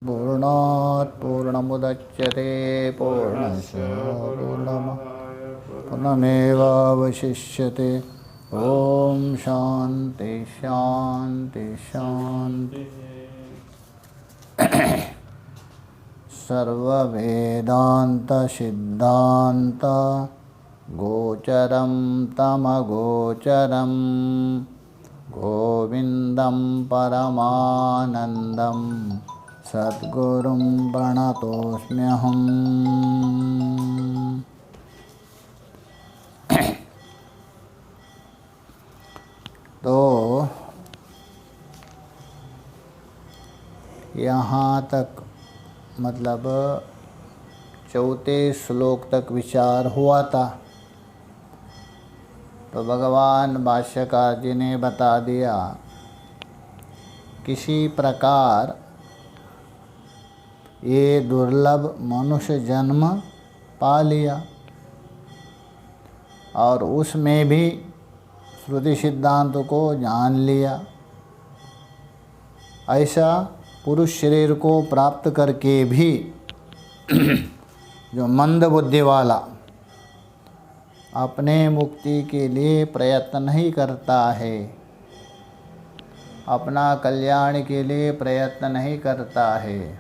पूर्णात् पूर्णमुदच्यते पूर्णस्य पूर्णमेवावशिष्यते। ओम शांति शांति शांति। सर्ववेदांत सिद्धांत गोचरं तमगोचरं गोविंदं परमानंदं सद्गुरुं प्रणतोऽस्म्यहम्। तो यहाँ तक मतलब चौथे श्लोक तक विचार हुआ था। तो भगवान भाष्यकार जी ने बता दिया किसी प्रकार ये दुर्लभ मनुष्य जन्म पा लिया और उसमें भी श्रुति सिद्धांत को जान लिया। ऐसा पुरुष शरीर को प्राप्त करके भी जो मंद बुद्धि वाला अपने मुक्ति के लिए प्रयत्न नहीं करता है, अपना कल्याण के लिए प्रयत्न नहीं करता है,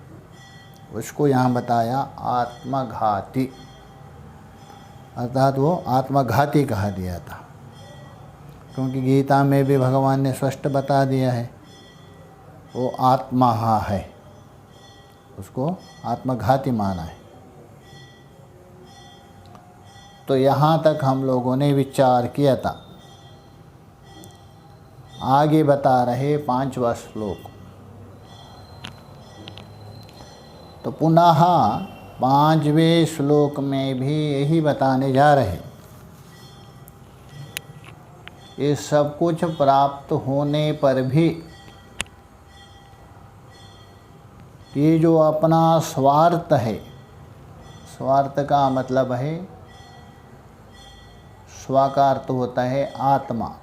उसको यहाँ बताया आत्मघाती, अर्थात वो आत्मघाती कहा दिया था। क्योंकि गीता में भी भगवान ने स्पष्ट बता दिया है वो आत्मा है, उसको आत्मघाती माना है। तो यहाँ तक हम लोगों ने विचार किया था। आगे बता रहे 5वां श्लोक। तो पुनः 5वें श्लोक में भी यही बताने जा रहे। ये सब कुछ प्राप्त होने पर भी ये जो अपना स्वार्थ है, स्वार्थ का मतलब है स्व का अर्थ होता है आत्मा।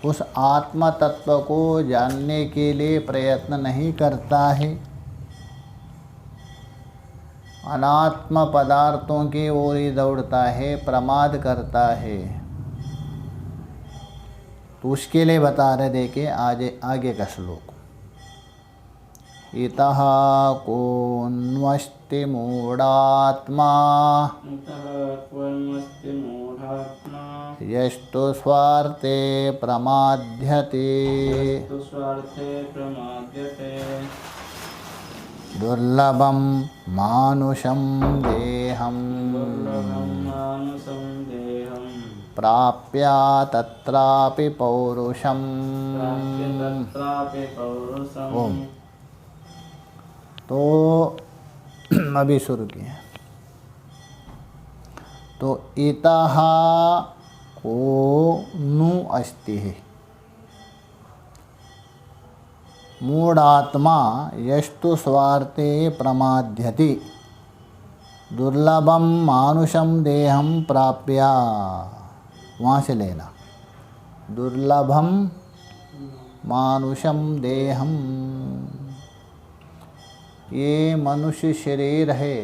उस आत्मा तत्व को जानने के लिए प्रयत्न नहीं करता है, अनात्म पदार्थों की ओर ही दौड़ता है, प्रमाद करता है। तो उसके लिए बता रहे देखे आगे का श्लोक। इतः कोऽन्वस्ति मूढात्मा यस्तु स्वार्थे प्रमाद्यते दुर्लभं मानुषं देहम् प्राप्य तत्रापि पौरुषम्। ओम। तो अभी शुरू किए। तो इतः को नु अस्ति मूढ़ात्मा यस्तु स्वार्थे प्रमाद्यति दुर्लभम मानुषम देहम प्राप्य। वहाँ से लेना, दुर्लभम मानुषम देहम। ये मनुष्य शरीर है,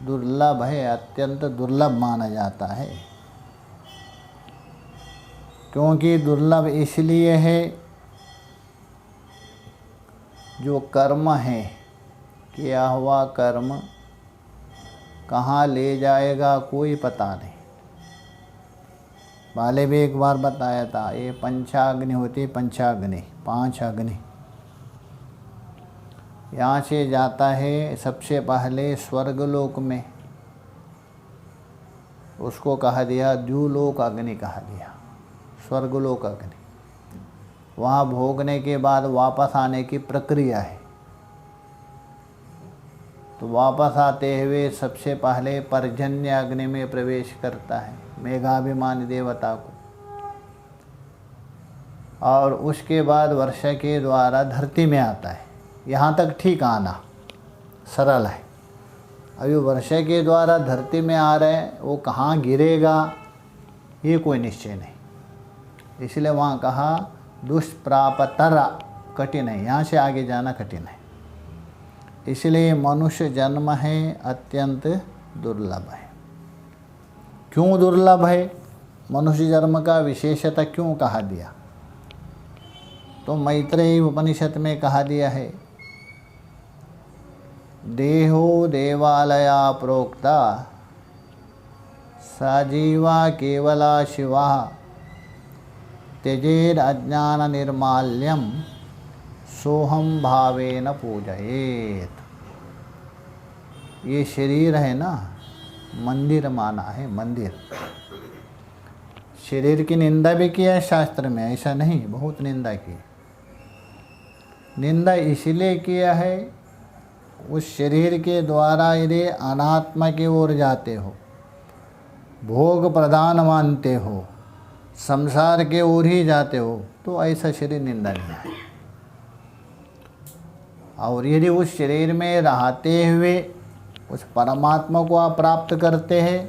दुर्लभ है, अत्यंत दुर्लभ माना जाता है। क्योंकि दुर्लभ इसलिए है, जो कर्म है, किया हुआ कर्म कहाँ ले जाएगा कोई पता नहीं। पहले भी एक बार बताया था, ये पंचाग्नि होती, पंचाग्नि 5 अग्नि। यहाँ से जाता है सबसे पहले स्वर्गलोक में, उसको कहा दिया द्युलोक अग्नि कहा दिया, स्वर्गलोक अग्नि। वहाँ भोगने के बाद वापस आने की प्रक्रिया है। तो वापस आते हुए सबसे पहले पर्जन्य अग्नि में प्रवेश करता है, मेघाभिमानी देवता को। और उसके बाद वर्षा के द्वारा धरती में आता है। यहाँ तक ठीक आना सरल है। अभी वर्षा के द्वारा धरती में आ रहे, वो कहाँ गिरेगा ये कोई निश्चय नहीं। इसलिए वहाँ कहा दुष्प्रापतर कठिन है, यहाँ से आगे जाना कठिन है। इसलिए मनुष्य जन्म है अत्यंत दुर्लभ है। क्यों दुर्लभ है? मनुष्य जन्म का विशेषता क्यों कहा दिया? तो मैत्रेयी उपनिषद में कहा दिया है, देहो देवालया प्रोक्ता सजीवा केवला शिवा त्यजेद अज्ञान निर्माल्यम सोहम भावेन पूजयेत। ये शरीर है ना, मंदिर माना है, मंदिर। शरीर की निंदा भी किया है शास्त्र में, ऐसा नहीं, बहुत निंदा की। निंदा इसलिए किया है, उस शरीर के द्वारा यदि अनात्मा की ओर जाते हो, भोग प्रदान मानते हो, संसार के ओर ही जाते हो, तो ऐसा शरीर निंदनीय है। और यदि उस शरीर में रहते हुए उस परमात्मा को आप प्राप्त करते हैं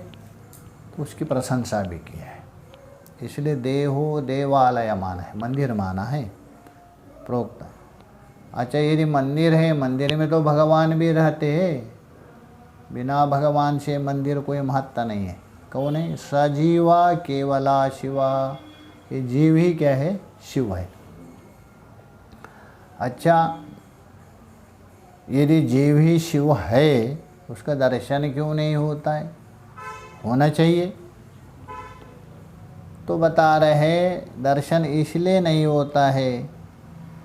तो उसकी प्रशंसा भी की है। इसलिए देहो देवालय माना है, मंदिर माना है, प्रोक्त। अच्छा, यदि मंदिर है, मंदिर में तो भगवान भी रहते हैं, बिना भगवान से मंदिर कोई महत्ता नहीं है। कौन है? सजीवा केवला शिवा, ये जीव ही क्या है? शिव है। अच्छा, यदि जीव ही शिव है, उसका दर्शन क्यों नहीं होता है? होना चाहिए। तो बता रहे, दर्शन इसलिए नहीं होता है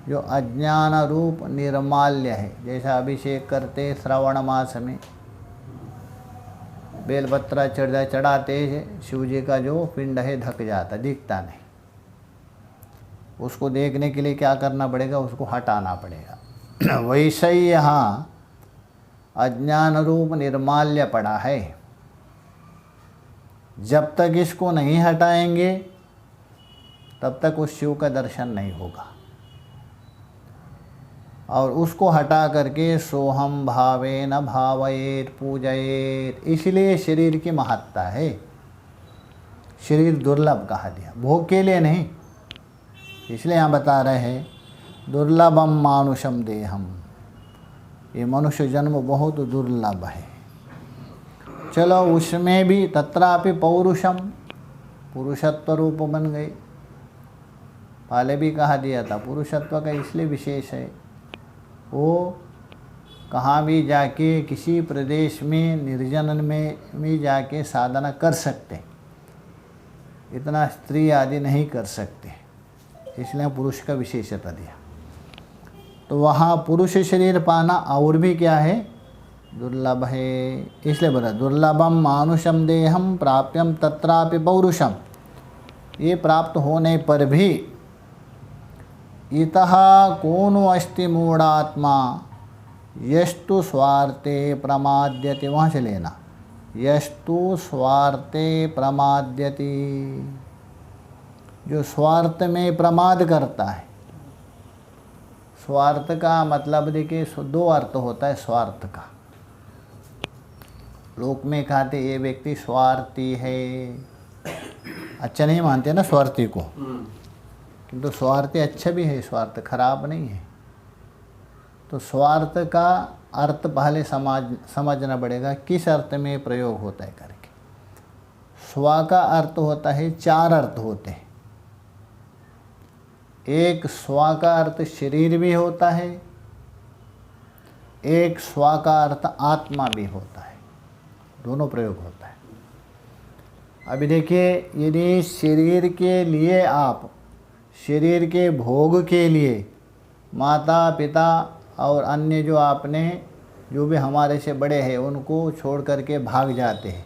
जो अज्ञान रूप निर्माल्य है। जैसा अभिषेक करते श्रावण मास में बेलपत्रा चढ़ाते शिव जी का जो पिंड है ढक जाता, दिखता नहीं। उसको देखने के लिए क्या करना पड़ेगा? उसको हटाना पड़ेगा। वैसे ही यहाँ अज्ञान रूप निर्माल्य पड़ा है। जब तक इसको नहीं हटाएंगे तब तक उस शिव का दर्शन नहीं होगा। और उसको हटा करके सोहम भावेन भावयेत पूजयेत। इसलिए शरीर की महत्ता है। शरीर दुर्लभ कहा दिया, भोग के लिए नहीं। इसलिए यहाँ बता रहे हैं दुर्लभम मानुषम देहम, ये मनुष्य जन्म बहुत दुर्लभ है। चलो, उसमें भी तत्रापि पौरुषम, पुरुषत्व रूप बन गए। पहले भी कहा दिया था, पुरुषत्व का इसलिए विशेष है, वो कहाँ भी जाके किसी प्रदेश में निर्जन में भी जाके साधना कर सकते, इतना स्त्री आदि नहीं कर सकते। इसलिए पुरुष का विशेषता दिया। तो वहाँ पुरुष शरीर पाना और भी क्या है? दुर्लभ है। इसलिए बोला दुर्लभम मानुषम देहम प्राप्यम तत्रापि पौरुषम। ये प्राप्त होने पर भी इतः कोनो अस्ति मूढ़ात्मा यस्तु स्वार्थे प्रमाद्यति, वहाँ से लेना, यस्तु स्वार्थे प्रमाद्यति, जो स्वार्थ में प्रमाद करता है। स्वार्थ का मतलब देखिए, दो अर्थ होता है स्वार्थ का। लोक में कहते ये व्यक्ति स्वार्थी है, अच्छा नहीं मानते ना स्वार्थी को, किंतु स्वार्थी अच्छा भी है, स्वार्थ खराब नहीं है। तो स्वार्थ का अर्थ पहले समझना पड़ेगा, किस अर्थ में प्रयोग होता है करके। स्व का अर्थ होता है, चार अर्थ होते हैं। एक स्व का अर्थ शरीर भी होता है, एक स्व का अर्थ आत्मा भी होता है, दोनों प्रयोग होता है। अभी देखिए, यदि शरीर के लिए आप, शरीर के भोग के लिए माता पिता और अन्य जो आपने, जो भी हमारे से बड़े हैं, उनको छोड़ करके भाग जाते हैं,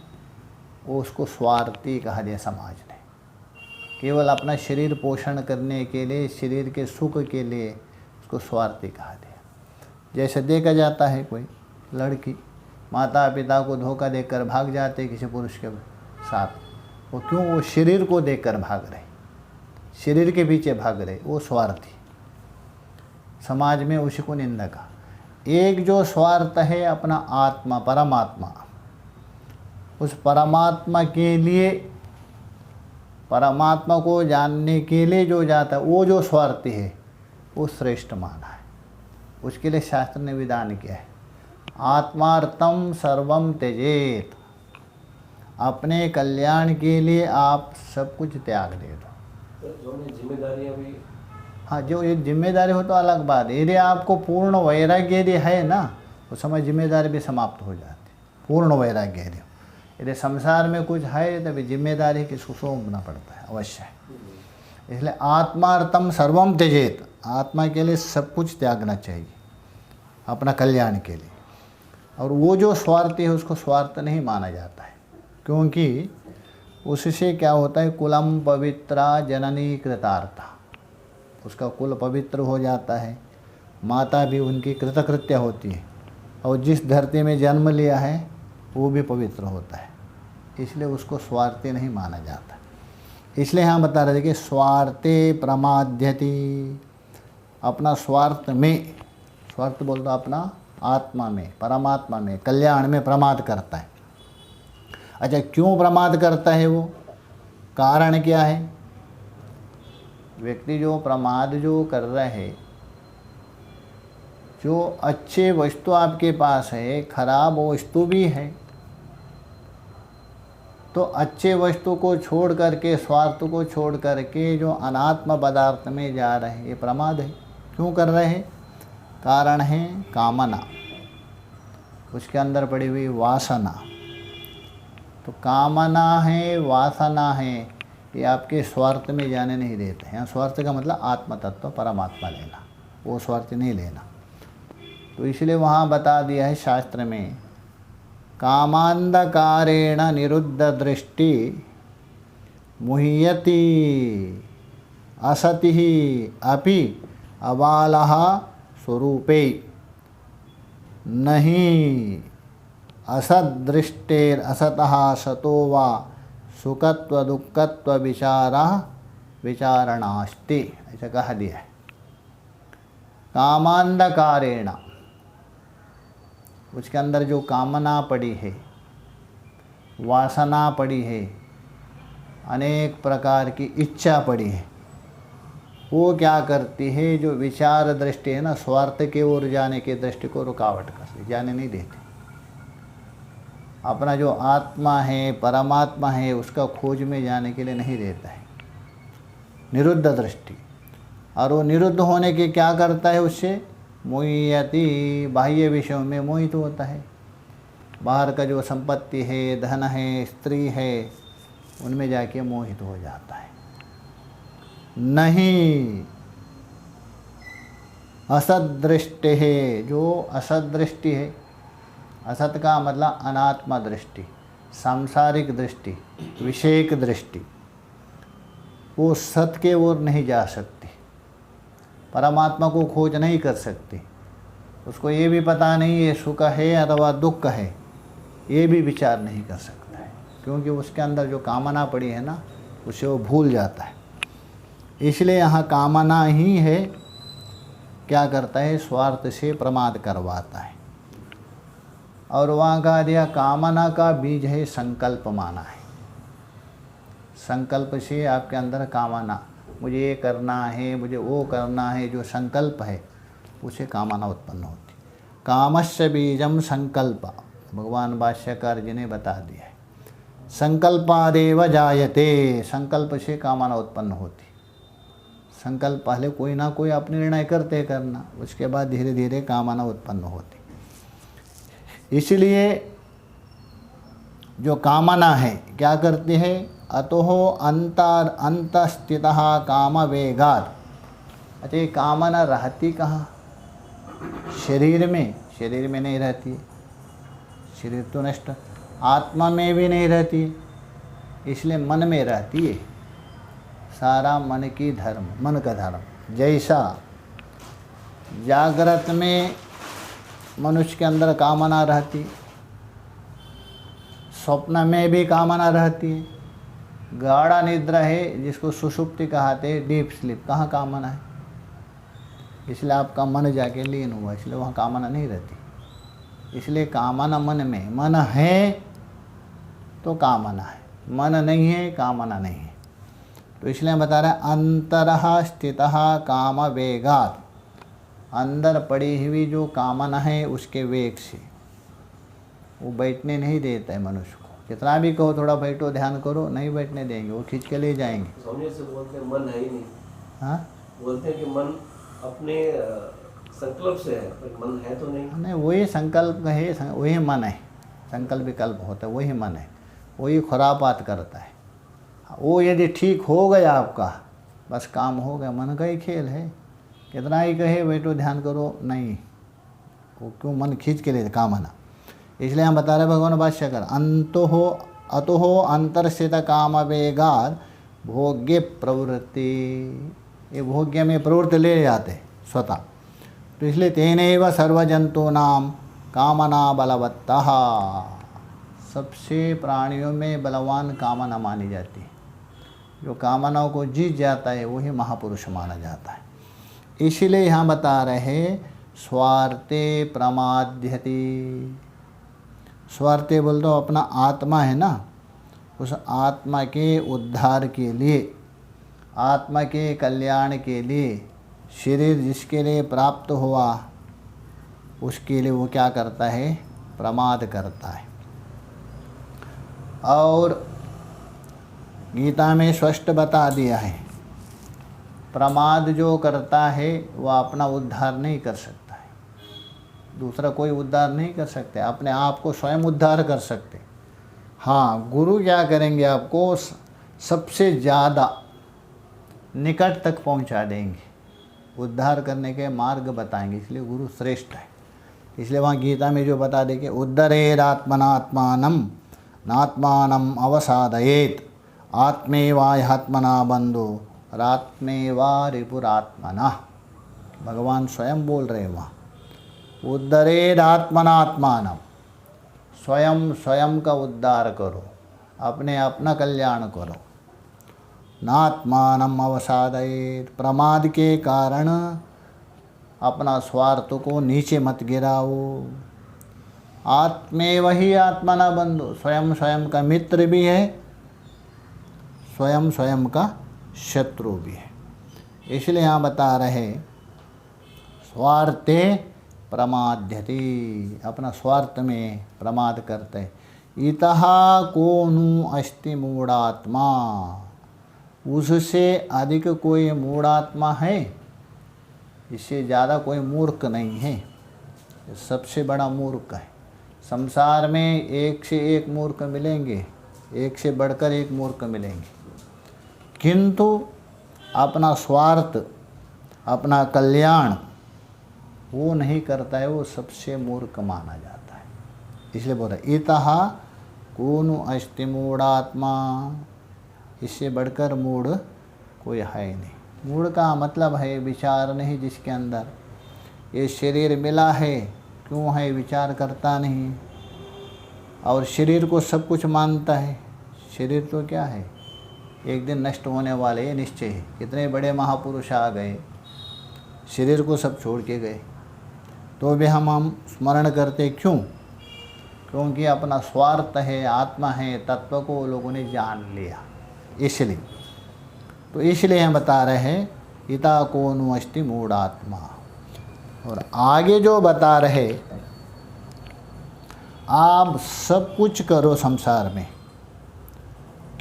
वो उसको स्वार्थी कहा दिया समाज ने। केवल अपना शरीर पोषण करने के लिए, शरीर के सुख के लिए उसको स्वार्थी कहा दिया। जैसे देखा जाता है कोई लड़की माता पिता को धोखा देकर भाग जाते किसी पुरुष के साथ, वो क्यों? वो शरीर को देखकर भाग रहे, शरीर के पीछे भाग रहे, वो स्वार्थी। समाज में उसी को निंदा का। एक जो स्वार्थ है अपना आत्मा, परमात्मा, उस परमात्मा के लिए, परमात्मा को जानने के लिए जो जाता है, वो जो स्वार्थी है, वो श्रेष्ठ माना है। उसके लिए शास्त्र ने विधान किया है, आत्मार्थम सर्वम त्यजेत, अपने कल्याण के लिए आप सब कुछ त्याग दे दो। जो जिम्मेदारियां भी, हाँ, जो ये जिम्मेदारी हो तो अलग बात है। यदि आपको पूर्ण वैराग्य यदि है ना, उस समय जिम्मेदारी भी समाप्त हो जाती, पूर्ण वैराग्य यदि। यदि संसार में कुछ है तभी जिम्मेदारी किसको सौंपना पड़ता है, अवश्य है। इसलिए आत्मार्थम सर्वम त्यजेत, आत्मा के लिए सब कुछ त्यागना चाहिए अपना कल्याण के लिए। और वो जो स्वार्थी है उसको स्वार्थ नहीं माना जाता है, क्योंकि उससे क्या होता है, कुलम पवित्रा जननी कृतार्था, उसका कुल पवित्र हो जाता है, माता भी उनकी कृतकृत्य होती है, और जिस धरती में जन्म लिया है वो भी पवित्र होता है। इसलिए उसको स्वार्थी नहीं माना जाता। इसलिए हम बता रहे थे कि स्वार्थे प्रमाद्यति, अपना स्वार्थ में, स्वार्थ बोल दो अपना आत्मा में, परमात्मा में, कल्याण में प्रमाद करता है। अच्छा, क्यों प्रमाद करता है वो, कारण क्या है? व्यक्ति जो प्रमाद जो कर रहा है, जो अच्छे वस्तु आपके पास है, खराब वस्तु भी है, तो अच्छे वस्तु को छोड़ करके, स्वार्थ को छोड़ करके जो अनात्म पदार्थ में जा रहे हैं, ये प्रमाद है। क्यों कर रहे हैं? कारण है कामना, उसके अंदर पड़ी हुई वासना। तो कामना है, वासना है, ये आपके स्वार्थ में जाने नहीं देते हैं। स्वार्थ का मतलब आत्म तत्व, परमात्मा लेना, वो स्वार्थ नहीं लेना। तो इसलिए वहाँ बता दिया है शास्त्र में, कामांधकारेण निरुद्ध दृष्टि मुह्यति असति अपि अबालः स्वरूपे नहीं असदृष्टेर असतः सतो वा सुखत्व दुःखत्व विचारणास्ति, ऐसा कहा दिया है। कामांधकारेण, उसके अंदर जो कामना पड़ी है, वासना पड़ी है, अनेक प्रकार की इच्छा पड़ी है, वो क्या करती है, जो विचार दृष्टि है ना, स्वार्थ के ओर जाने के दृष्टि को रुकावट करती, जाने नहीं देती। अपना जो आत्मा है, परमात्मा है, उसका खोज में जाने के लिए नहीं देता है, निरुद्ध दृष्टि। और वो निरुद्ध होने के क्या करता है, उससे मोह्यति, बाह्य विषयों में मोहित होता है। बाहर का जो संपत्ति है, धन है, स्त्री है, उनमें जाके मोहित हो जाता है। नहीं असदृष्टि है, जो असदृष्टि है, असत का मतलब अनात्मा दृष्टि, सांसारिक दृष्टि, विषयक दृष्टि, वो सत के ओर नहीं जा सकती, परमात्मा को खोज नहीं कर सकती। उसको ये भी पता नहीं ये सुख है अथवा दुख है, ये भी विचार नहीं कर सकता है, क्योंकि उसके अंदर जो कामना पड़ी है ना, उसे वो भूल जाता है। इसलिए यहाँ कामना ही है, क्या करता है, स्वार्थ से प्रमाद करवाता है। और वहाँ कहा दिया, कामना का बीज है संकल्प माना है। संकल्प से आपके अंदर कामना, मुझे ये करना है, मुझे वो करना है, जो संकल्प है उसे कामना उत्पन्न होती। कामस्य बीजम संकल्प, भगवान भाष्यकार जी ने बता दिया है। संकल्पादेव जायते, संकल्प से कामना उत्पन्न होती। संकल्प पहले कोई ना कोई आप निर्णय करते करना, उसके बाद धीरे धीरे कामना उत्पन्न होती। इसलिए जो कामना है क्या करती है, अतोह अंतस्थितः काम वेगात्। अच्छा, ये कामना रहती कहाँ? शरीर में? शरीर में नहीं रहती है, शरीर तो नष्ट। आत्मा में भी नहीं रहती, इसलिए मन में रहती है। सारा मन की धर्म, मन का धर्म। जैसा जागृत में मनुष्य के अंदर कामना रहती, स्वप्न में भी कामना रहती है। गाढ़ा निद्रा है जिसको सुषुप्ति कहते हैं, डीप स्लीप, कहाँ कामना है? इसलिए आपका मन जाके लीन हुआ, इसलिए वहाँ कामना नहीं रहती। इसलिए कामना मन में, मन है तो कामना है, मन नहीं है कामना नहीं है। तो इसलिए बता रहे अंतरः स्थितः काम वेगात्, अंदर पड़ी हुई जो कामना है उसके वेग से वो बैठने नहीं देता है मनुष्य को। कितना भी कहो थोड़ा बैठो ध्यान करो, नहीं बैठने देंगे, वो खींच के ले जाएंगे। स्वामी से बोलते हैं मन है ही नहीं। हाँ, बोलते हैं कि मन अपने संकल्प से है, पर मन है तो नहीं। नहीं, वही संकल्प है, वही मन है। संकल्प विकल्प होता है, वही मन है, वही खुरापात करता है। वो यदि ठीक हो गया आपका, बस काम हो गया। मन का ही खेल है, कितना ही कहे बैठो ध्यान करो, नहीं, वो क्यों मन खींच के ले कामना। इसलिए हम बता रहे भगवान भाष्यकर अतो हो अंतर्स्थित काम वेगाद भोग्य प्रवृत्ति। ये भोग्य में प्रवृत्ति ले जाते स्वतः, तो इसलिए तेनैव सर्वजंतु नाम कामना बलवत्तः। सबसे प्राणियों में बलवान कामना मानी जाती है। जो कामनाओं को जीत जाता है वही महापुरुष माना जाता है। इसीलिए यहाँ बता रहे स्वार्थे प्रमाद्यति। स्वार्थे बोल दो, अपना आत्मा है ना, उस आत्मा के उद्धार के लिए, आत्मा के कल्याण के लिए, शरीर जिसके लिए प्राप्त हुआ उसके लिए वो क्या करता है, प्रमाद करता है। और गीता में स्पष्ट बता दिया है, प्रमाद जो करता है वह अपना उद्धार नहीं कर सकता है, दूसरा कोई उद्धार नहीं कर सकते, अपने आप को स्वयं उद्धार कर सकते। हाँ, गुरु क्या करेंगे, आपको सबसे ज़्यादा निकट तक पहुंचा देंगे, उद्धार करने के मार्ग बताएंगे। इसलिए गुरु श्रेष्ठ है। इसलिए वहाँ गीता में जो बता देंगे, उद्धरेदात्मनात्मानं नात्मानं अवसादयेत् आत्मेवाह्यात्मना बंधो रात्मेवा रिपुरात्मना। भगवान स्वयं बोल रहे वहाँ, उद्धरेदात्मनात्मानं, स्वयं स्वयं का उद्धार करो, अपने अपना कल्याण करो। नात्मानम अवसादयेत्, प्रमाद के कारण अपना स्वार्थ को नीचे मत गिराओ। आत्मेव ही आत्मना बंधु, स्वयं स्वयं का मित्र भी है, स्वयं स्वयं का शत्रु भी है। इसलिए यहाँ बता रहे स्वार्थे प्रमाद्यति, अपना स्वार्थ में प्रमाद करते। इतः कोनु अस्ति मूढ़ात्मा, उससे अधिक कोई मूढ़ात्मा है, इससे ज़्यादा कोई मूर्ख नहीं है। सबसे बड़ा मूर्ख है। संसार में एक से एक मूर्ख मिलेंगे, एक से बढ़कर एक मूर्ख मिलेंगे, किंतु अपना स्वार्थ, अपना कल्याण वो नहीं करता है, वो सबसे मूर्ख माना जाता है। इसलिए बोल रहे इतः कोनु अस्ति मूढ़ात्मा, इससे बढ़कर मूढ़ कोई है नहीं। मूढ़ का मतलब है विचार नहीं जिसके अंदर। ये शरीर मिला है, क्यों है विचार करता नहीं, और शरीर को सब कुछ मानता है। शरीर तो क्या है, एक दिन नष्ट होने वाले, ये निश्चय है। कितने बड़े महापुरुष आ गए, शरीर को सब छोड़ के गए, तो भी हम स्मरण करते क्यों? क्योंकि अपना स्वार्थ है, आत्मा है, तत्व को लोगों ने जान लिया। इसलिए तो इसलिए हम बता रहे हैं इता कोनु अस्ति मूढ़ात्मा। और आगे जो बता रहे, आप सब कुछ करो संसार में,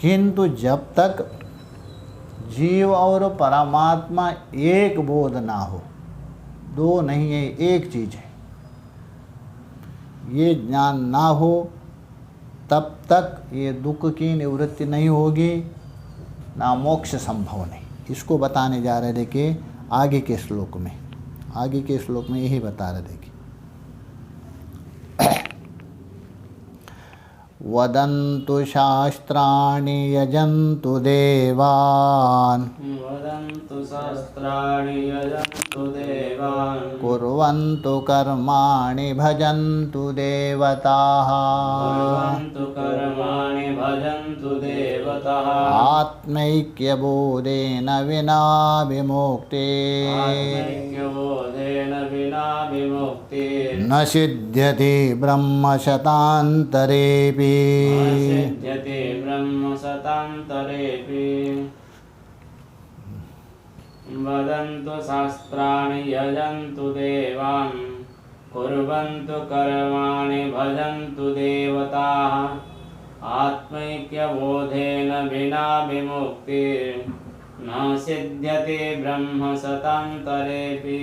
किंतु जब तक जीव और परमात्मा एक बोध ना हो, दो नहीं है, एक चीज़ है, ये ज्ञान ना हो, तब तक ये दुख की निवृत्ति नहीं होगी, ना मोक्ष संभव नहीं। इसको बताने जा रहे, देखिए आगे के श्लोक में, आगे के श्लोक में यही बता रहे। देखिए वदन्तु शास्त्राणि यजन्तु देवान्, वदन्तु शास्त्राणि यजन्तु देवान्, कुर्वन्तु कर्माणि भजन्तु देवताः, कुर्वन्तु कर्माणि भजन्तु देवताः, आत्मैक्यबोधेन विना विमुक्ते, आत्मैक्यबोधेन विना विमुक्ति, न सिद्ध्यति ब्रह्म शतान्तरेऽपि। सिद्ध्यति ब्रह्म शतान्तरेऽपि। वदन्तु शास्त्राणि यजन्तु देवान् कुर्वन्तु कर्माणि भजन्तु देवताः आत्मैक्यबोधेन विना विमुक्तिर्न सिद्ध्यति ब्रह्म शतान्तरेऽपि।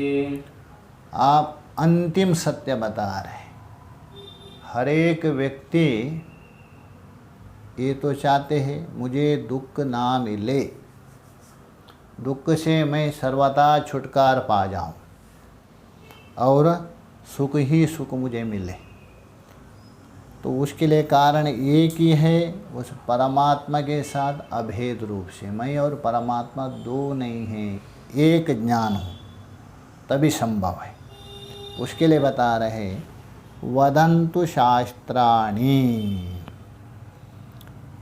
आप अंतिम सत्य बता रहे। हर एक व्यक्ति ये तो चाहते हैं मुझे दुख ना मिले, दुख से मैं सर्वथा छुटकार पा जाऊं और सुख ही सुख मुझे मिले। तो उसके लिए कारण एक ही है, उस परमात्मा के साथ अभेद रूप से। मैं और परमात्मा दो नहीं हैं, एक ज्ञान हो तभी संभव है। उसके लिए बता रहे वदन्तु शास्त्राणि।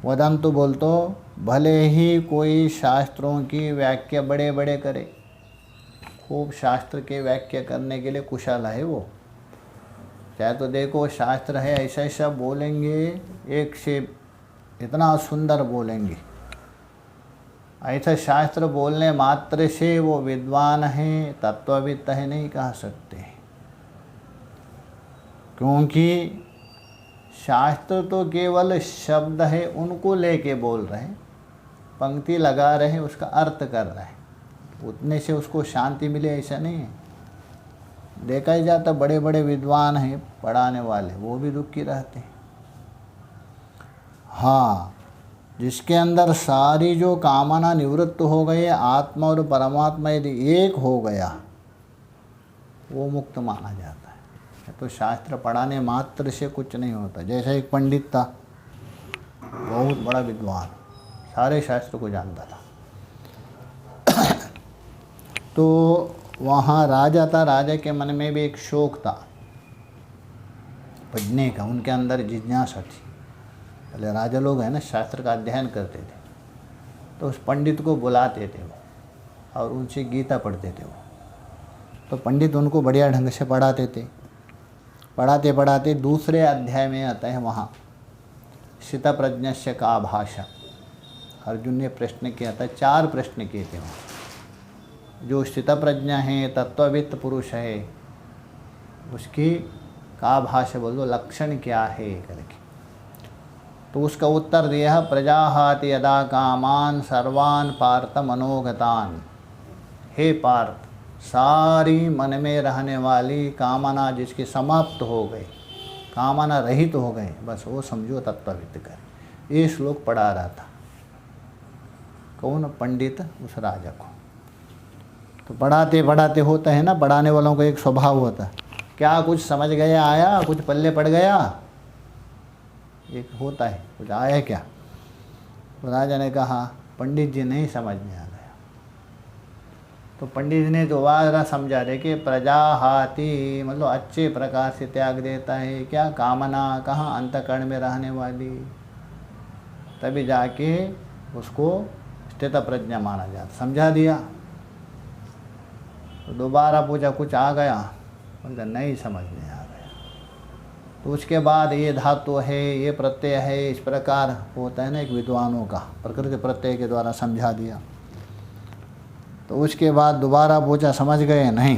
वदन्तु बोल तो भले ही कोई शास्त्रों की व्याख्या बड़े बड़े करे, खूब शास्त्र के व्याख्या करने के लिए कुशल है वो। चाहे तो देखो शास्त्र है ऐसा ऐसा बोलेंगे, एक से इतना सुंदर बोलेंगे। ऐसा शास्त्र बोलने मात्र से वो विद्वान है, तत्वविद है नहीं कह सकते, क्योंकि शास्त्र तो केवल शब्द है, उनको लेके बोल रहे हैं, पंक्ति लगा रहे हैं, उसका अर्थ कर रहे हैं, उतने से उसको शांति मिले ऐसा नहीं है। देखा ही जाता बड़े बड़े विद्वान हैं पढ़ाने वाले, वो भी दुखी रहते हैं। हाँ, जिसके अंदर सारी जो कामना निवृत्त हो गई, आत्मा और परमात्मा यदि एक हो गया, वो मुक्त माना जाता है। तो शास्त्र पढ़ाने मात्र से कुछ नहीं होता। जैसे एक पंडित था, बहुत बड़ा विद्वान, सारे शास्त्र को जानता था। तो वहाँ राजा था, राजा के मन में भी एक शौक था पढ़ने का, उनके अंदर जिज्ञासा थी। पहले राजा लोग हैं ना, शास्त्र का अध्ययन करते थे, तो उस पंडित को बुलाते थे वो और उनसे गीता पढ़ते थे वो। तो पंडित उनको बढ़िया ढंग से पढ़ाते थे। पढ़ाते पढ़ाते दूसरे अध्याय में आता है वहाँ स्थितप्रज्ञस्य का भाषा। अर्जुन ने प्रश्न किया था, 4 प्रश्न किए थे वहाँ। जो स्थितप्रज्ञ है, तत्ववित्त पुरुष है, उसकी का भाषा बोल दो, लक्षण क्या है करके। तो उसका उत्तर दिया, प्रजाहाति यदा कामान सर्वान पार्थ मनोगतान। हे पार्थ, सारी मन में रहने वाली कामना जिसकी समाप्त हो गई, कामना रहित हो गए, बस वो समझो तत्ववित्त कर। ये श्लोक पढ़ा रहा था कौन? पंडित उस राजा को। तो पढ़ाते पढ़ाते होता है ना, पढ़ाने वालों का एक स्वभाव होता है, क्या कुछ समझ गया आया, कुछ पल्ले पड़ गया, एक होता है कुछ आया क्या। तो राजा ने कहा पंडित जी नहीं समझ में आ गया। तो पंडित ने दोबारा समझा दे कि प्रजाहाति मतलब अच्छे प्रकार से त्याग देता है, क्या कामना, कहाँ अंतःकरण में रहने वाली, तभी जाके उसको स्थित प्रज्ञा माना जाता। समझा दिया। तो दोबारा पूछा कुछ आ गया, बोलता नहीं समझ में आ गया। तो उसके बाद ये धातु है, ये प्रत्यय है, इस प्रकार होता है ना एक विद्वानों का, प्रकृति प्रत्यय के द्वारा समझा दिया। तो उसके बाद दोबारा पूछा समझ गए? नहीं।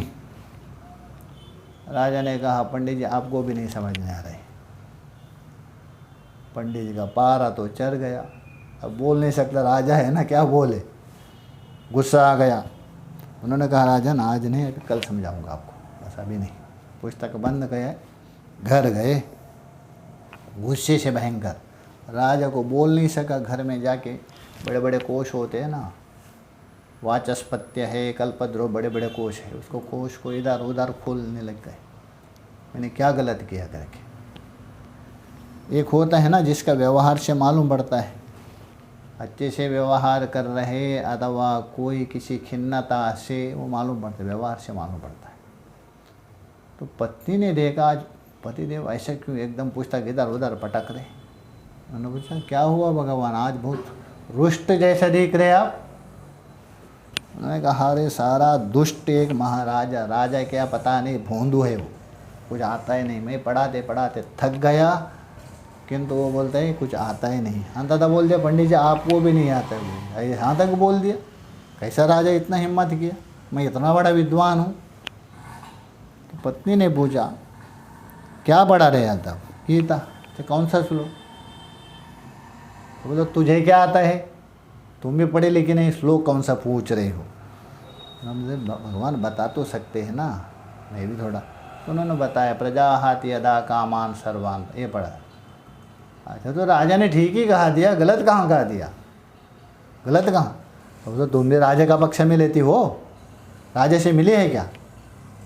राजा ने कहा पंडित जी आपको भी नहीं समझ में आ रही। पंडित जी का पारा तो चढ़ गया, अब बोल नहीं सकता, राजा है ना, क्या बोले, गुस्सा आ गया। उन्होंने कहा राजन आज नहीं, अभी कल समझाऊंगा आपको, बस अभी नहीं। पुस्तक बंद गए, घर गए, गुस्से से भयंकर। राजा को बोल नहीं सका। घर में जाके बड़े बड़े कोश होते हैं ना, वाचस्पत्य है, कल्पद्रो, बड़े बड़े कोश है, उसको कोश को इधर उधर खोलने लग गए, मैंने क्या गलत किया करके। एक होता है ना जिसका व्यवहार से मालूम पड़ता है, अच्छे से व्यवहार कर रहे अथवा कोई किसी खिन्नता से, वो मालूम पड़ता है, व्यवहार से मालूम पड़ता है। तो पत्नी ने देखा आज पतिदेव ऐसा क्यों एकदम पुस्तक इधर उधर पटक रहे। उन्होंने पूछा क्या हुआ भगवान, आज बहुत रुष्ट जैसा दिख रहे आप। उन्होंने कहा अरे सारा दुष्ट एक महाराजा, राजा क्या पता नहीं भोंदू है वो, कुछ आता ही नहीं। मैं पढ़ाते पढ़ाते थक गया, किंतु वो बोलते हैं कुछ आता ही नहीं। अंततः बोल दिया पंडित जी आपको भी नहीं आता है। यहाँ तक बोल दिया, कैसा राजा इतना हिम्मत किया। मैं इतना बड़ा विद्वान हूँ। तो पत्नी ने पूछा क्या पढ़ा रहे हैं तब? गीता। तो कौन सा श्लोक? तो बोलो तुझे क्या आता है, तुम भी पढ़े लिखे नहीं, श्लोक कौन सा पूछ रहे हो? हमसे भगवान बता तो सकते हैं ना, मैं भी थोड़ा। तो उन्होंने बताया प्रजाहाति यदा कामान सर्वान, ये पढ़ा। अच्छा तो राजा ने ठीक ही कहा दिया, गलत कहाँ कहा दिया? गलत कहाँ? तो तुम भी राजा का पक्ष में लेती हो, राजा से मिली है क्या?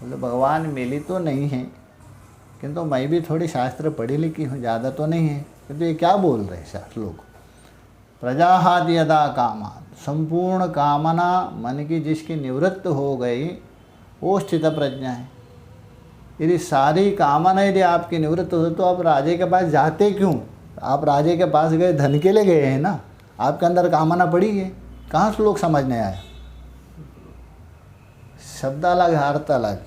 बोले भगवान मिली तो नहीं है, किंतु मैं भी थोड़ी शास्त्र पढ़ी लिखी हूँ, ज़्यादा तो नहीं है। किंतु ये क्या बोल रहे हैं शास्त्र लोग? प्रजाहाति यदा कामान, संपूर्ण कामना मन की जिसकी निवृत्त हो गई वो स्थित प्रज्ञा है। यदि सारी कामना यदि आपकी निवृत्त हो तो आप राजे के पास जाते क्यों? आप राजे के पास गए धन के लिए गए हैं ना, आपके अंदर कामना पड़ी है। कहाँ श्लोक समझ नहीं आया? शब्द अलग अर्थ अलग,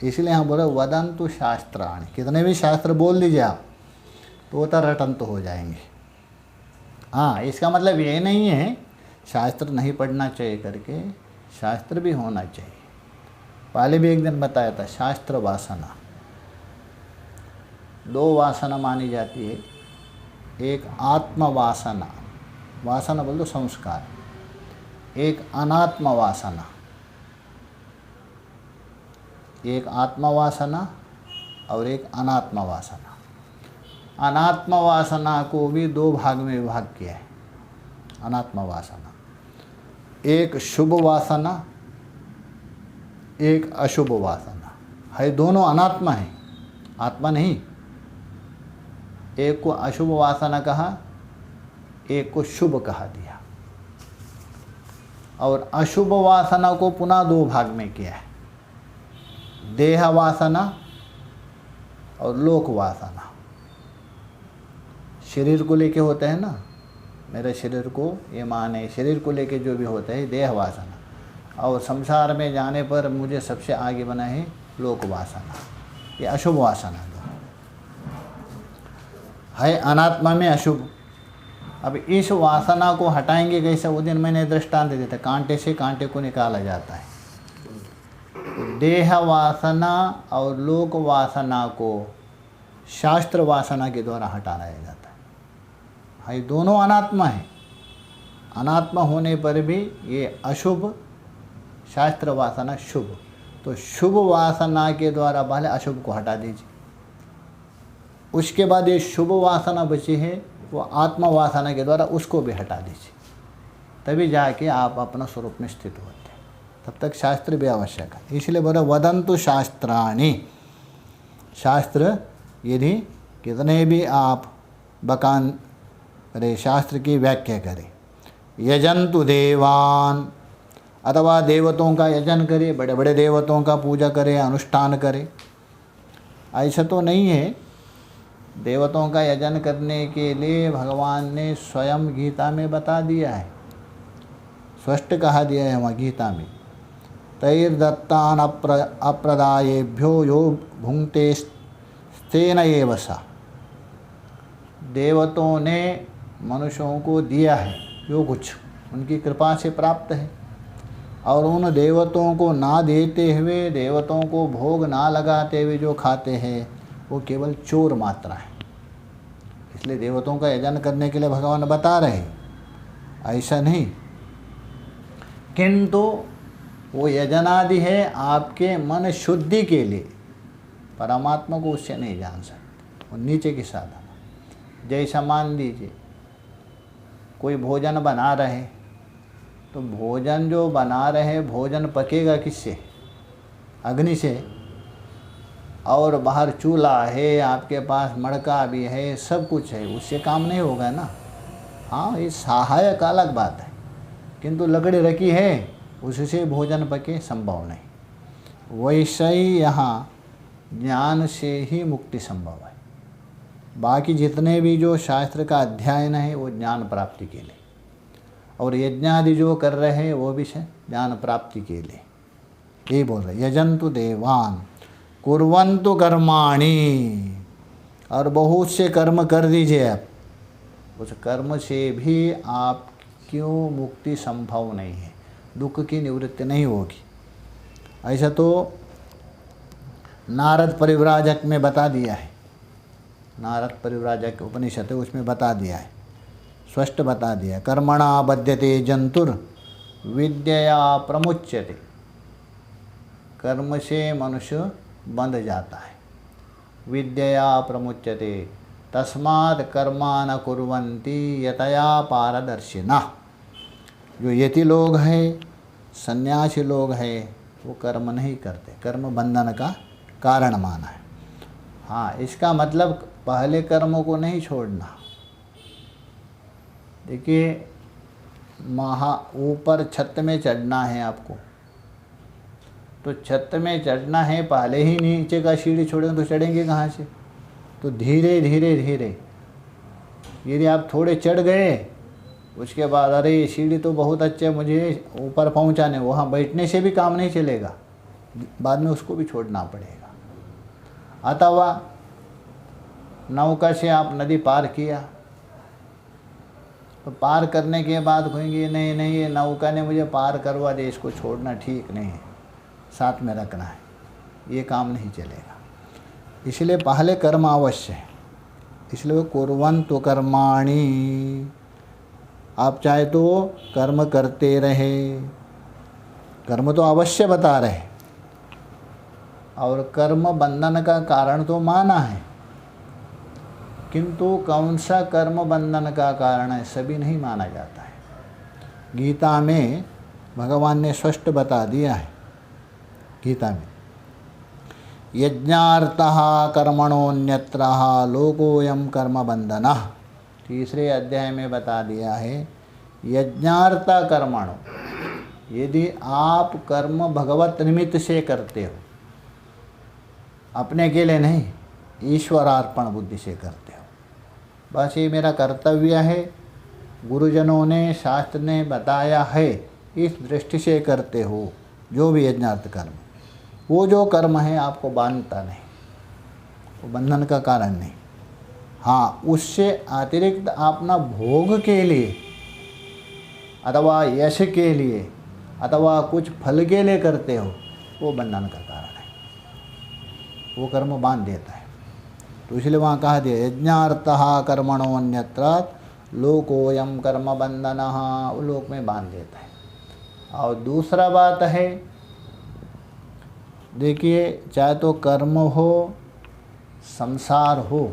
इसलिए हम बोले वदंतु शास्त्राणि। कितने भी शास्त्र बोल दीजिए आप तो रटन तो हो जाएंगे। हाँ, इसका मतलब ये नहीं है शास्त्र नहीं पढ़ना चाहिए करके, शास्त्र भी होना चाहिए। पहले भी एक दिन बताया था, शास्त्र वासना, दो वासना मानी जाती है। एक आत्म वासना, वासना बोल दो संस्कार, एक अनात्म वासना। एक आत्म वासना और एक अनात्म वासना। अनात्म वासना को भी दो भाग में विभाग किया है। अनात्म वासना, एक शुभ वासना, एक अशुभ वासना है। दोनों अनात्मा है, आत्मा नहीं। एक को अशुभ वासना कहा, एक को शुभ कहा दिया। और अशुभ वासना को पुनः दो भाग में किया है, देह वासना और लोक वासना। शरीर को लेके होते हैं ना, मेरे शरीर को ये माने, शरीर को लेके जो भी होता है देह वासना। और संसार में जाने पर मुझे सबसे आगे बना है लोक वासना, ये अशुभ वासना है। अनात्मा में अशुभ। अब इस वासना को हटाएंगे कैसे? वो दिन मैंने दृष्टांत दिया था, कांटे से कांटे को निकाला जाता है। देह वासना और लोक वासना को शास्त्र वासना के द्वारा हटाया जाता है। दोनों अनात्मा है। अनात्मा होने पर भी ये अशुभ, शास्त्र वासना शुभ। तो शुभ वासना के द्वारा पहले अशुभ को हटा दीजिए, उसके बाद ये शुभ वासना बची है वो आत्मा वासना के द्वारा उसको भी हटा दीजिए, तभी जाके आप अपना स्वरूप में स्थित होते हैं। तब तक शास्त्र भी आवश्यक है। इसलिए बोला वदंतु शास्त्राणि। शास्त्र यदि कितने भी आप बकान करें, शास्त्र की व्याख्या करें, यजंतु देवान, अथवा देवताओं का यजन करे, बड़े बड़े देवताओं का पूजा करे, अनुष्ठान करे। ऐसा तो नहीं है। देवताओं का यजन करने के लिए भगवान ने स्वयं गीता में बता दिया है, स्पष्ट कहा दिया है वहाँ गीता में, तैर्दत्तान अप्रदायेभ्यो यो भुंक्ते स्तेन एव सा। देवताओं ने मनुष्यों को दिया है जो कुछ उनकी कृपा से प्राप्त है, और उन देवताओं को ना देते हुए, देवताओं को भोग ना लगाते हुए जो खाते हैं वो केवल चोर मात्रा है। इसलिए देवताओं का यजन करने के लिए भगवान बता रहे हैं, ऐसा नहीं। किंतु वो यजन आदि है आपके मन शुद्धि के लिए, परमात्मा को उससे नहीं जान सकते, वो नीचे की साधना। जैसा मान लीजिए कोई भोजन बना रहे, तो भोजन जो बना रहे, भोजन पकेगा किससे? अग्नि से। और बाहर चूल्हा है, आपके पास मड़का भी है, सब कुछ है, उससे काम नहीं होगा ना। हाँ, ये सहायक अलग बात है, किंतु लकड़ी रखी है, उससे भोजन पके संभव नहीं। वैसे ही यहाँ ज्ञान से ही मुक्ति संभव है। बाकी जितने भी जो शास्त्र का अध्ययन है वो ज्ञान प्राप्ति के लिए, और यज्ञ आदि जो कर रहे हैं वो भी ज्ञान प्राप्ति के लिए। ये बोल रहे यजंतु देवान कुर्वन्तु कर्माणि, और बहुत से कर्म कर दीजिए आप। उस कर्म से भी आप क्यों मुक्ति संभव नहीं है, दुख की निवृत्ति नहीं होगी। ऐसा तो नारद परिव्राजक में बता दिया है, नारद परिव्राजक उपनिषद है उसमें बता दिया है, स्पष्ट बता दिया। कर्मणा बध्यते जंतुर विद्यया प्रमुच्यते, कर्म से मनुष्य बंध जाता है, विद्यया प्रमुच्यते तस्मात् कर्मा न कुर्वन्ति यतया पारदर्शिना। जो यति लोग हैं, सन्यासी लोग हैं, वो कर्म नहीं करते, कर्म बंधन का कारण माना है। हाँ, इसका मतलब पहले कर्मों को नहीं छोड़ना। देखिए, ऊपर छत में चढ़ना है आपको, तो छत में चढ़ना है, पहले ही नीचे का सीढ़ी छोड़ेंगे तो चढ़ेंगे कहाँ से? तो धीरे धीरे धीरे, यदि आप थोड़े चढ़ गए, उसके बाद अरे ये सीढ़ी तो बहुत अच्छे, मुझे ऊपर पहुंचाने, वहाँ बैठने से भी काम नहीं चलेगा, बाद में उसको भी छोड़ना पड़ेगा। अथवा नौका से आप नदी पार किया, तो पार करने के बाद कहेंगे नहीं नहीं ये नौका ने मुझे पार करवा दे, इसको छोड़ना ठीक नहीं है, साथ में रखना है, ये काम नहीं चलेगा। इसलिए पहले कर्म अवश्य है, इसलिए कुर्वन्तु कर्माणि, आप चाहे तो कर्म करते रहे, कर्म तो अवश्य बता रहे, और कर्म बंधन का कारण तो माना है, किंतु कौन सा कर्म बंधन का कारण है सभी नहीं माना जाता है। गीता में भगवान ने स्पष्ट बता दिया है, गीता में यज्ञार्थः कर्मणोऽन्यत्रः लोकोऽयं कर्म बंधनः, तीसरे अध्याय में बता दिया है यज्ञार्थ कर्मणो, यदि आप कर्म भगवत निमित्त से करते हो, अपने के लिए नहीं, ईश्वरार्पण बुद्धि से करते हो, बस ये मेरा कर्तव्य है, गुरुजनों ने शास्त्र ने बताया है, इस दृष्टि से करते हो, जो भी यज्ञार्थ कर्म, वो जो कर्म है आपको बांधता नहीं, वो बंधन का कारण नहीं। हाँ, उससे अतिरिक्त अपना भोग के लिए अथवा यश के लिए अथवा कुछ फल के लिए करते हो, वो बंधन का कारण है, वो कर्म बांध देता है। तो इसलिए वहाँ कहा दिया यज्ञार्थः कर्मणो अन्यत्र लोकोऽयं कर्म बंधनः, वो लोक में बांध देता है। और दूसरा बात है, देखिए, चाहे तो कर्म हो, संसार हो,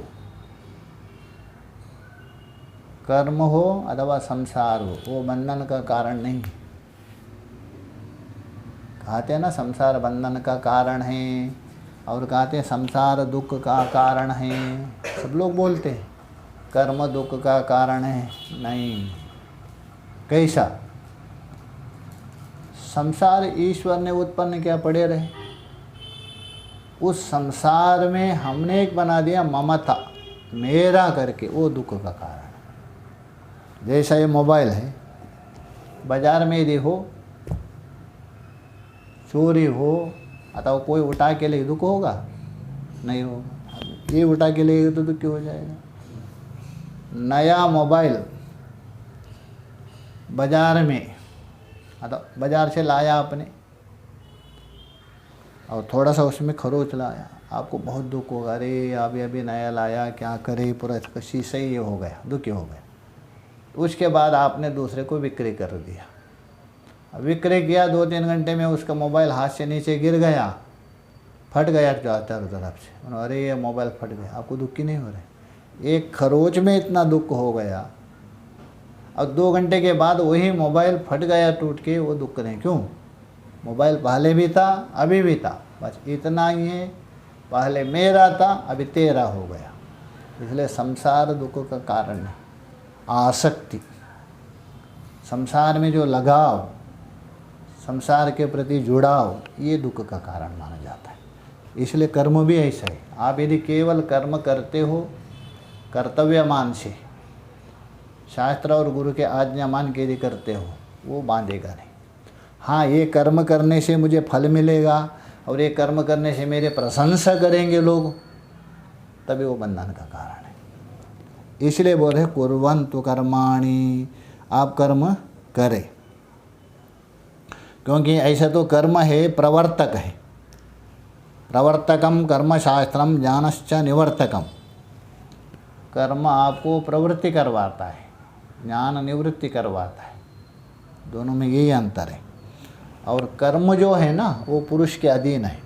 कर्म हो अथवा संसार हो, वो बंधन का कारण नहीं। कहते हैं ना संसार बंधन का कारण है, और कहते हैं संसार दुख का कारण है, सब लोग बोलते हैं कर्म दुख का कारण है, नहीं। कैसा? संसार ईश्वर ने उत्पन्न किया, पड़े रहे, उस संसार में हमने एक बना दिया ममता, मेरा करके, वो दुख का कारण है। जैसा ये मोबाइल है, बाजार में यदि हो, चोरी हो अथवा कोई उठा के ले, दुख होगा? नहीं होगा। ये उठा के ले तो दुख हो जाएगा। नया मोबाइल बाजार में अथवा बाजार से लाया आपने, और थोड़ा सा उसमें खरोच लाया, आपको बहुत दुख होगा, अरे अभी नया लाया, क्या करे, पूरा शीशा ही ये हो गया, दुखी हो गया। उसके बाद आपने दूसरे को विक्रय कर दिया, विक्रय किया, 2-3 घंटे में उसका मोबाइल हाथ से नीचे गिर गया, फट गया चारों तरफ से, अरे ये मोबाइल फट गया, आपको दुख की नहीं हो रहे? एक खरोच में इतना दुख हो गया, और 2 घंटे के बाद वही मोबाइल फट गया टूट के, वो दुख नहीं। क्यों? मोबाइल पहले भी था, अभी भी था, बस इतना ही है, पहले मेरा था, अभी तेरा हो गया। इसलिए संसार दुख का कारण है। आसक्ति, संसार में जो लगाव, संसार के प्रति जुड़ाव, ये दुख का कारण माना जाता है। इसलिए कर्म भी ऐसा है। आप यदि केवल कर्म करते हो कर्तव्यमान से, शास्त्र और गुरु के आज्ञा मान के यदि करते हो, वो बांधेगा नहीं। हाँ, ये कर्म करने से मुझे फल मिलेगा और ये कर्म करने से मेरे प्रशंसा करेंगे लोग, तभी वो बंधन का कारण है। इसलिए बोल रहे कुर्वन्तु कर्माणि, आप कर्म करें, क्योंकि ऐसा तो कर्म है प्रवर्तक है, प्रवर्तकम कर्मशास्त्रम ज्ञानश्च निवर्तकम। कर्म आपको प्रवृत्ति करवाता है, ज्ञान निवृत्ति करवाता है, दोनों में यही अंतर है। और कर्म जो है ना वो पुरुष के अधीन है,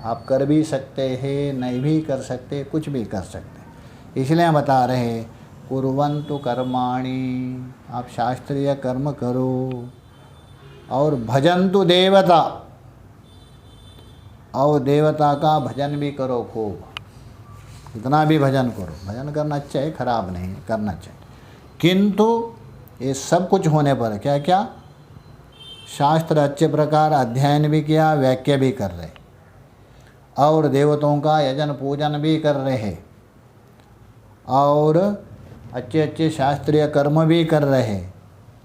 आप कर भी सकते हैं, नहीं भी कर सकते, कुछ भी कर सकते। इसलिए हम बता रहे हैं कुर्वन्तु कर्माणि, आप शास्त्रीय कर्म करो, और भजन्तु देवता, और देवता का भजन भी करो खूब, इतना भी भजन करो। भजन करना अच्छा है, खराब नहीं है, करना चाहिए। किंतु ये सब कुछ होने पर क्या क्या शास्त्र अच्छे प्रकार अध्ययन भी किया, व्याख्या भी कर रहे, और देवताओं का यजन पूजन भी कर रहे हैं, और अच्छे अच्छे शास्त्रीय कर्म भी कर रहे हैं,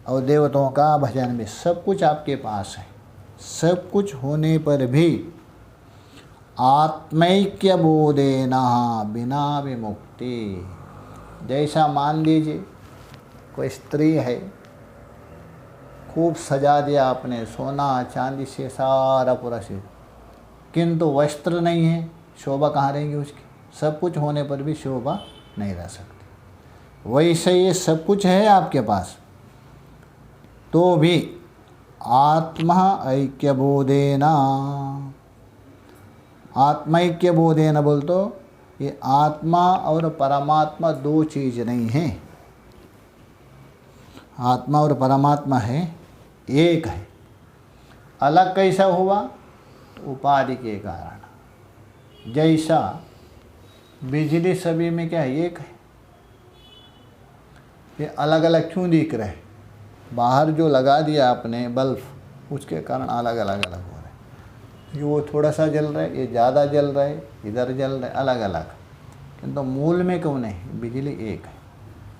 और देवताओं का भजन भी, सब कुछ आपके पास है। सब कुछ होने पर भी आत्मैक्य बोधेन बिना विमुक्ति। जैसा मान लीजिए कोई स्त्री है, खूब सजा दिया आपने, सोना चांदी से सारा पूरा से, किंतु वस्त्र नहीं है, शोभा कहाँ रहेगी उसकी? सब कुछ होने पर भी शोभा नहीं रह सकती। वैसे ये सब कुछ है आपके पास, तो भी आत्मा ऐक्य बोधेन, आत्मैक्य बोधेन बोल तो ये आत्मा और परमात्मा दो चीज़ नहीं है, आत्मा और परमात्मा है, एक है। अलग कैसा हुआ? उपाधि के कारण। जैसा बिजली सभी में क्या है? एक है। ये अलग अलग क्यों दिख रहे? बाहर जो लगा दिया आपने बल्ब, उसके कारण अलग अलग अलग हो रहे। वो थोड़ा सा जल रहा है, ये ज़्यादा जल रहा है, इधर जल रहा है, अलग अलग, किंतु मूल में क्यों नहीं? बिजली एक है।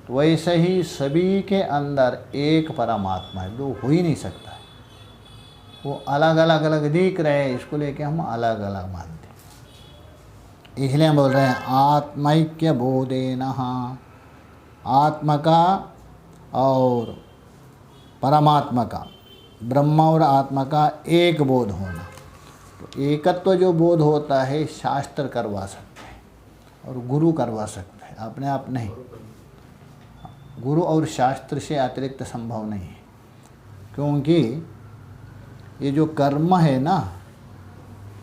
तो वैसे ही सभी के अंदर एक परमात्मा है, दो हो ही नहीं सकता है। वो अलग अलग अलग दिख रहे हैं, इसको लेके हम अलग अलग मानते हैं। इसलिए हम बोल रहे हैं आत्मैक्य बोधेन, आत्मा का और परमात्मा का, ब्रह्म और आत्मा का एक बोध होना। तो एकत्व जो बोध होता है शास्त्र करवा सकते हैं और गुरु करवा सकते हैं, अपने आप नहीं। गुरु और शास्त्र से अतिरिक्त संभव नहीं है, क्योंकि ये जो कर्म है ना,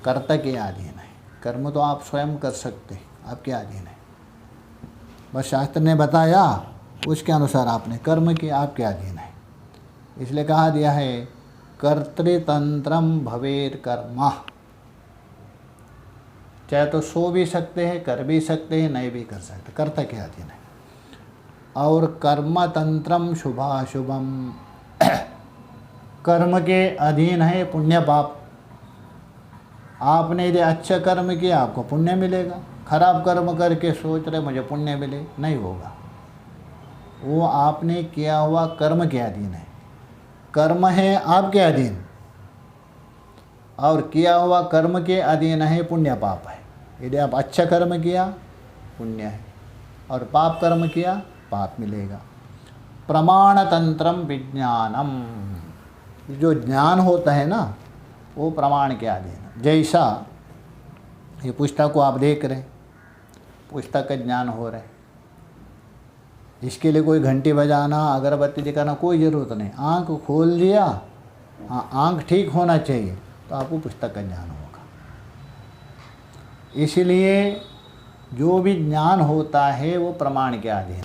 कर्ता के अधीन है। कर्म तो आप स्वयं कर सकते हैं, आपके अधीन है। बस शास्त्र ने बताया, उसके अनुसार आपने कर्म किया, आपके अधीन है। इसलिए कहा दिया है कर्तृतंत्रम भवेत् कर्म। चाहे तो सो भी सकते हैं, कर भी सकते हैं, नहीं भी कर सकते, कर्ता के अधीन है। और कर्म तंत्रम शुभाशुभम, कर्म के अधीन है पुण्य पाप। आपने यदि अच्छा कर्म किया आपको पुण्य मिलेगा, खराब कर्म करके सोच रहे मुझे पुण्य मिले, नहीं होगा। वो आपने किया हुआ कर्म के अधीन है। कर्म है आपके अधीन, और किया हुआ कर्म के अधीन है पुण्य पाप है। यदि आप अच्छा कर्म किया पुण्य है, और पाप कर्म किया पाप मिलेगा। प्रमाण तंत्रम विज्ञानम, जो ज्ञान होता है ना वो प्रमाण के अधीन। जैसा ये पुस्तक को आप देख रहे, पुस्तक का ज्ञान हो रहा है, इसके लिए कोई घंटी बजाना, अगरबत्ती दिखाना कोई ज़रूरत नहीं। आँख खोल दिया, हाँ आँख ठीक होना चाहिए, तो आपको पुस्तक का ज्ञान होगा। इसलिए जो भी ज्ञान होता है वो प्रमाण के अधीन।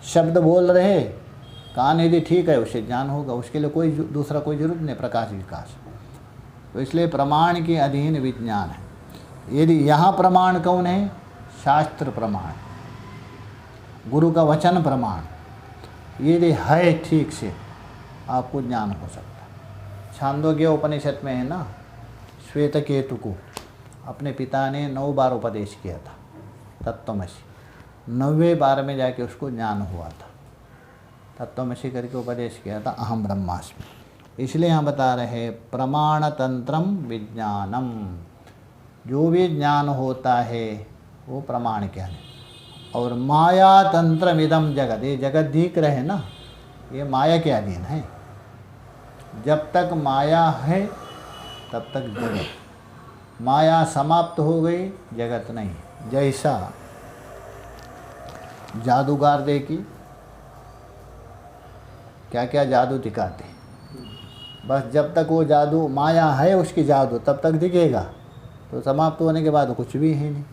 शब्द बोल रहे, कान यदि ठीक है उससे ज्ञान होगा, उसके लिए कोई दूसरा कोई जरूरत नहीं, प्रकाश विकास। तो इसलिए प्रमाण के अधीन विज्ञान है। यदि यहाँ प्रमाण कौन है? शास्त्र प्रमाण, गुरु का वचन प्रमाण। यदि है ठीक से आपको ज्ञान हो सकता है। छांदोग्य उपनिषद में है ना, श्वेत केतु को अपने पिता ने 9 बार उपदेश किया था तत्त्वमसि, 9वें बार में जाके उसको ज्ञान हुआ था। तत्त्वमसि करके उपदेश किया था, अहम ब्रह्मास्मि। इसलिए यहाँ बता रहे हैं प्रमाण तंत्रम विज्ञानम, जो भी ज्ञान होता है वो प्रमाण क्या है। और माया तंत्रमिदम जगत, ये जगत दिख रहे ना, ये माया के अधीन है। जब तक माया है तब तक जगत, माया समाप्त हो गई जगत नहीं। जैसा जादूगर देखी क्या क्या जादू दिखाते, बस जब तक वो जादू माया है उसकी जादू तब तक दिखेगा, तो समाप्त होने के बाद कुछ भी है नहीं।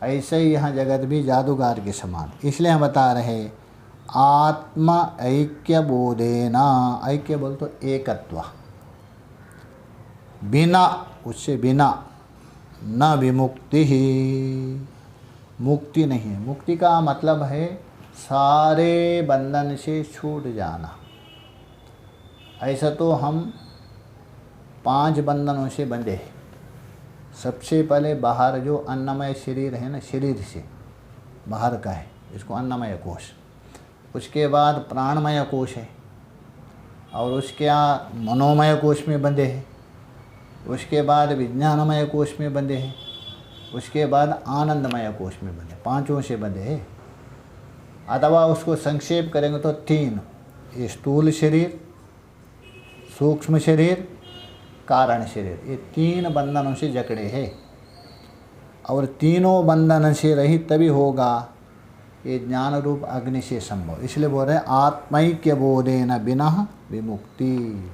ऐसे ही यहाँ जगत भी जादूगर के समान। इसलिए हम बता रहे आत्मा ऐक्य बोधेना, ऐक्य बोल तो एकत्व, बिना उससे बिना न विमुक्ति ही, मुक्ति नहीं है। मुक्ति का मतलब है सारे बंधन से छूट जाना। ऐसा तो हम 5 बंधनों से बंधे हैं। सबसे पहले बाहर जो अन्नमय शरीर है ना, शरीर से बाहर का है, इसको अन्नमय कोश। उसके बाद प्राणमय कोश है, और उसके मनोमय कोश में बंधे हैं। उसके बाद विज्ञानमय कोश में बंधे हैं। उसके बाद आनंदमय कोश में बंधे, 5 से बंधे हैं। अथवा उसको संक्षेप करेंगे तो 3, ये स्थूल शरीर, सूक्ष्म शरीर, कारण शरीर, ये 3 बंधनों से जकड़े हैं। और तीनों बंधन से रहित तभी होगा ये ज्ञान रूप अग्नि से संभव। इसलिए बोल रहे हैं आत्मैक्य बोधेन बिना विमुक्ति,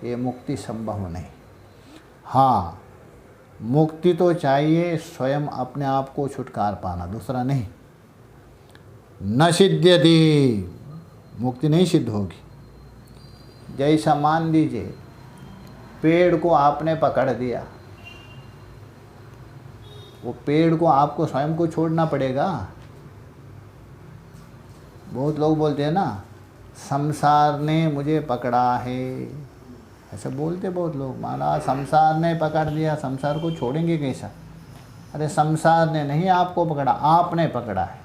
ये मुक्ति संभव नहीं। हाँ, मुक्ति तो चाहिए, स्वयं अपने आप को छुटकार पाना, दूसरा नहीं। न सिद्ध्यति, मुक्ति नहीं सिद्ध होगी। जैसा मान लीजिए पेड़ को आपने पकड़ दिया, वो पेड़ को आपको स्वयं को छोड़ना पड़ेगा। बहुत लोग बोलते हैं ना, संसार ने मुझे पकड़ा है, ऐसा बोलते बहुत लोग। महाराज संसार ने पकड़ दिया, संसार को छोड़ेंगे कैसा? अरे संसार ने नहीं आपको पकड़ा, आपने पकड़ा है।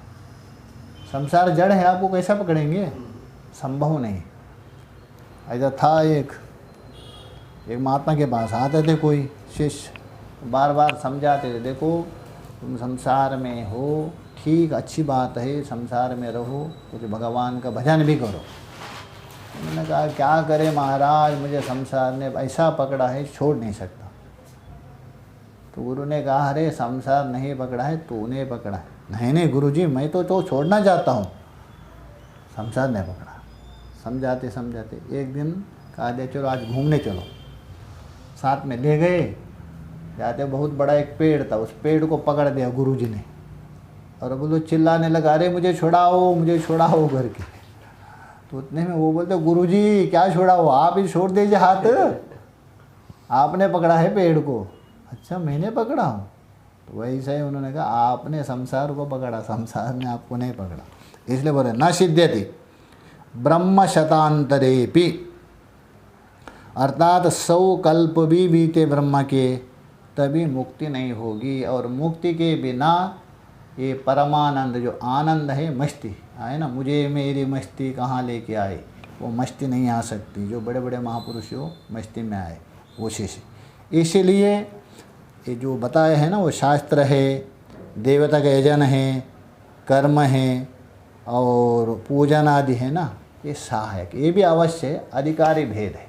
संसार जड़ है, आपको कैसा पकड़ेंगे? संभव नहीं। ऐसा था एक महात्मा के पास आते थे कोई शिष्य, बार बार समझाते थे, देखो तुम संसार में हो, ठीक अच्छी बात है, संसार में रहो, कुछ भगवान का भजन भी करो। उन्होंने कहा क्या करें महाराज, मुझे संसार ने ऐसा पकड़ा है, छोड़ नहीं सकता। तो गुरु ने कहा अरे संसार नहीं पकड़ा है, तूने पकड़ा है। नहीं गुरुजी, मैं तो छोड़ना चाहता हूँ, संसार ने पकड़ा। समझाते समझाते एक दिन कहा दे चलो आज घूमने चलो, साथ में ले गए। जाते बहुत बड़ा एक पेड़ था, उस पेड़ को पकड़ दिया गुरुजी ने, और बोलो चिल्लाने लगा अरे मुझे छुड़ाओ करके। तो उतने में वो बोलते गुरुजी क्या छुड़ाओ, आप ही छोड़ दीजिए हाथ, आपने पकड़ा है पेड़ को। अच्छा मैंने पकड़ा हूँ? तो वैसे ही उन्होंने कहा आपने संसार को पकड़ा, संसार ने आपको नहीं पकड़ा। इसलिए बोले न सिद्ध्यति ब्रह्म शतांतरेपि, अर्थात 100 कल्प भी बीते ब्रह्म के तभी मुक्ति नहीं होगी। और मुक्ति के बिना ये परमानंद जो आनंद है, मस्ती आए ना, मुझे मेरी मस्ती कहाँ लेके आए, वो मस्ती नहीं आ सकती। जो बड़े बड़े महापुरुष हो मस्ती में आए वो शेष। इसीलिए ये जो बताए हैं ना, वो शास्त्र है, देवता का यजन है, कर्म है और पूजन आदि है ना, ये सहायक, ये भी अवश्य है। अधिकारी भेद है,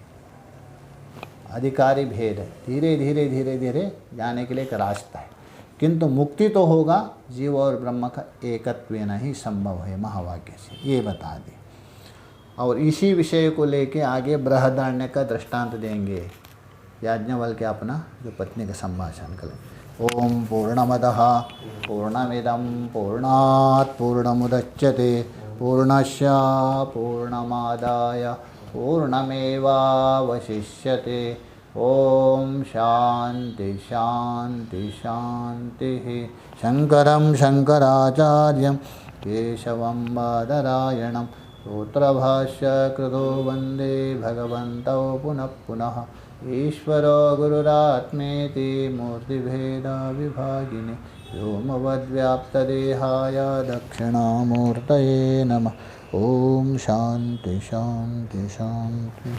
अधिकारी भेद है, धीरे धीरे धीरे धीरे जाने के लिए एक रास्ता है। किंतु मुक्ति तो होगा जीव और ब्रह्म का एकत्वेन ही संभव है महावाक्य से, ये बता दें। और इसी विषय को लेके आगे बृहदारण्य का दृष्टांत देंगे, याज्ञवल्क्य अपना जो पत्नी का संभाषण करें। ओम पूर्णमदः पूर्णमिदं पूर्णात् पूर्णमुदच्यते पूर्णस्य पूर्णमादाय पूर्णमेवावशिष्यते। ओम शांति शांति शांति। शंकरं शंकराचार्यं केशवं बादरायणं सूत्रभाष्यकृतो वन्दे भगवन्तौ पुनः पुनः। ईश्वरो गुरुरात्मेति मूर्तिभेदविभागिने व्योमवद्व्याप्तदेहाय दक्षिणामूर्तये नमः। ओम शांति शांति शांति।